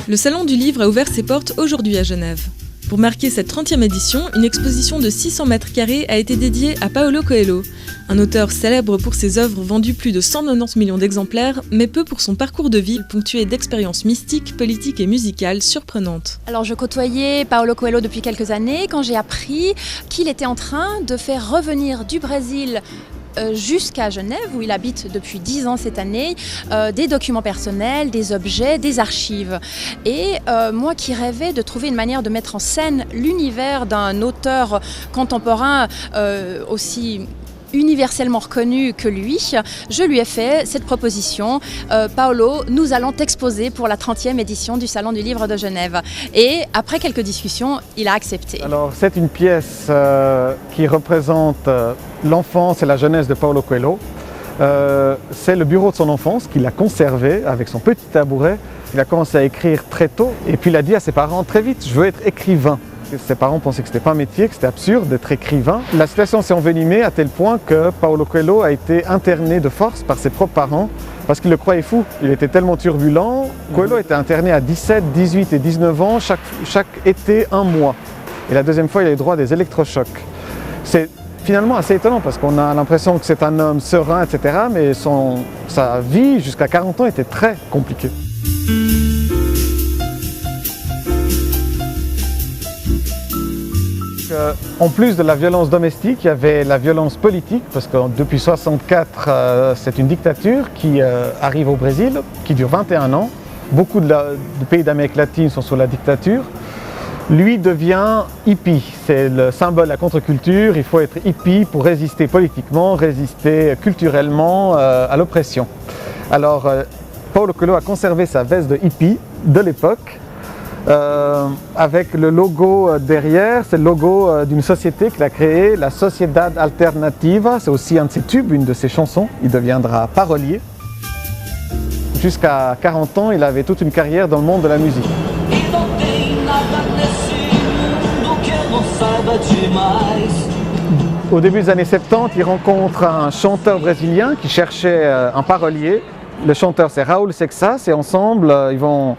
Le Salon du Livre a ouvert ses portes aujourd'hui à Genève. Pour marquer cette 30e édition, une exposition de 600 mètres carrés a été dédiée à Paulo Coelho, un auteur célèbre pour ses œuvres vendues plus de 190 millions d'exemplaires, mais peu pour son parcours de vie ponctué d'expériences mystiques, politiques et musicales surprenantes. Alors je côtoyais Paulo Coelho depuis quelques années quand j'ai appris qu'il était en train de faire revenir du Brésil jusqu'à Genève, où il habite depuis 10 ans cette année, des documents personnels, des objets, des archives. Et moi qui rêvais de trouver une manière de mettre en scène l'univers d'un auteur contemporain aussi universellement reconnu que lui, je lui ai fait cette proposition. Paulo, nous allons t'exposer pour la 30e édition du Salon du Livre de Genève. Et après quelques discussions, il a accepté. Alors c'est une pièce qui représente l'enfance et la jeunesse de Paulo Coelho. C'est le bureau de son enfance qu'il a conservé avec son petit tabouret. Il a commencé à écrire très tôt et puis il a dit à ses parents très vite, je veux être écrivain. Ses parents pensaient que ce n'était pas un métier, que c'était absurde d'être écrivain. La situation s'est envenimée à tel point que Paulo Coelho a été interné de force par ses propres parents parce qu'ils le croyaient fou. Il était tellement turbulent. Coelho était interné à 17, 18 et 19 ans, chaque été un mois. Et la deuxième fois, il a eu droit à des électrochocs. C'est finalement assez étonnant parce qu'on a l'impression que c'est un homme serein, etc. Mais sa vie jusqu'à 40 ans était très compliquée. En plus de la violence domestique, il y avait la violence politique, parce que depuis 1964, c'est une dictature qui arrive au Brésil, qui dure 21 ans. Beaucoup de pays d'Amérique latine sont sous la dictature. Lui devient hippie, c'est le symbole de la contre-culture. Il faut être hippie pour résister politiquement, résister culturellement à l'oppression. Alors, Paulo Coelho a conservé sa veste de hippie de l'époque. Avec le logo derrière, c'est le logo d'une société qu'il a créée, la Sociedad Alternativa. C'est aussi un de ses tubes, une de ses chansons. Il deviendra parolier. Jusqu'à 40 ans, il avait toute une carrière dans le monde de la musique. Au début des années 70, il rencontre un chanteur brésilien qui cherchait un parolier. Le chanteur, c'est Raul Seixas, et ensemble, ils vont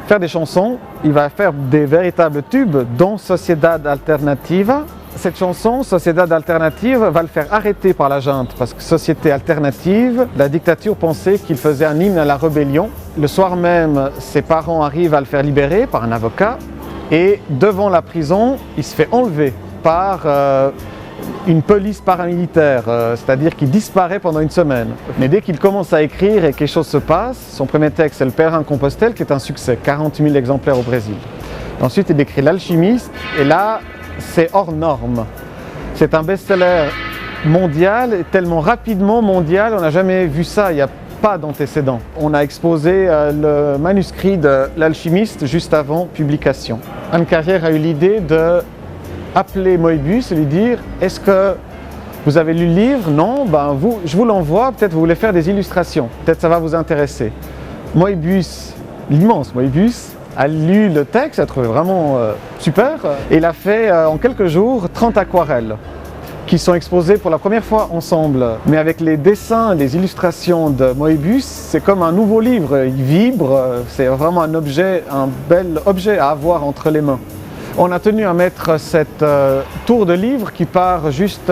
faire des chansons. Il va faire des véritables tubes, dont Sociedad Alternativa. Cette chanson, Sociedad Alternativa, va le faire arrêter par la junte parce que Société Alternative, la dictature pensait qu'il faisait un hymne à la rébellion. Le soir même, ses parents arrivent à le faire libérer par un avocat et devant la prison, il se fait enlever par une police paramilitaire, c'est-à-dire qu'il disparaît pendant une semaine. Mais dès qu'il commence à écrire et que quelque chose se passe, son premier texte c'est Le Pèlerin de Compostelle qui est un succès, 40 000 exemplaires au Brésil. Ensuite il écrit L'Alchimiste et là c'est hors norme. C'est un best-seller mondial et tellement rapidement mondial, on n'a jamais vu ça, il n'y a pas d'antécédent. On a exposé le manuscrit de L'Alchimiste juste avant publication. Anne Carrière a eu l'idée de appeler Moebius et lui dire « Est-ce que vous avez lu le livre? Non, ben je vous l'envoie, peut-être vous voulez faire des illustrations, peut-être ça va vous intéresser. » Moebius, l'immense Moebius, a lu le texte, a trouvé vraiment super et il a fait en quelques jours 30 aquarelles qui sont exposées pour la première fois ensemble. Mais avec les dessins, les illustrations de Moebius, c'est comme un nouveau livre, il vibre, c'est vraiment un bel objet à avoir entre les mains. On a tenu à mettre cette tour de livre qui part juste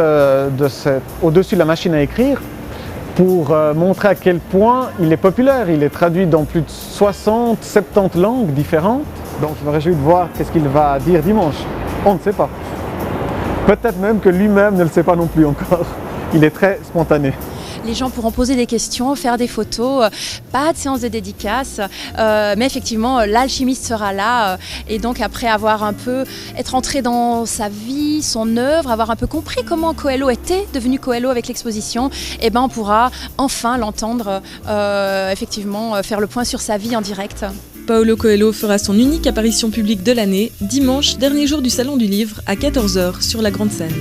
au-dessus de la machine à écrire pour montrer à quel point il est populaire. Il est traduit dans plus de 60, 70 langues différentes. Donc je me réjouis de voir qu'est-ce qu'il va dire dimanche. On ne sait pas. Peut-être même que lui-même ne le sait pas non plus encore. Il est très spontané. Les gens pourront poser des questions, faire des photos, pas de séance de dédicace, mais effectivement l'alchimiste sera là et donc après être entré dans sa vie, son œuvre, avoir un peu compris comment Coelho était devenu Coelho avec l'exposition, et on pourra enfin l'entendre effectivement faire le point sur sa vie en direct. Paulo Coelho fera son unique apparition publique de l'année, dimanche, dernier jour du Salon du Livre, à 14h sur la Grande Scène.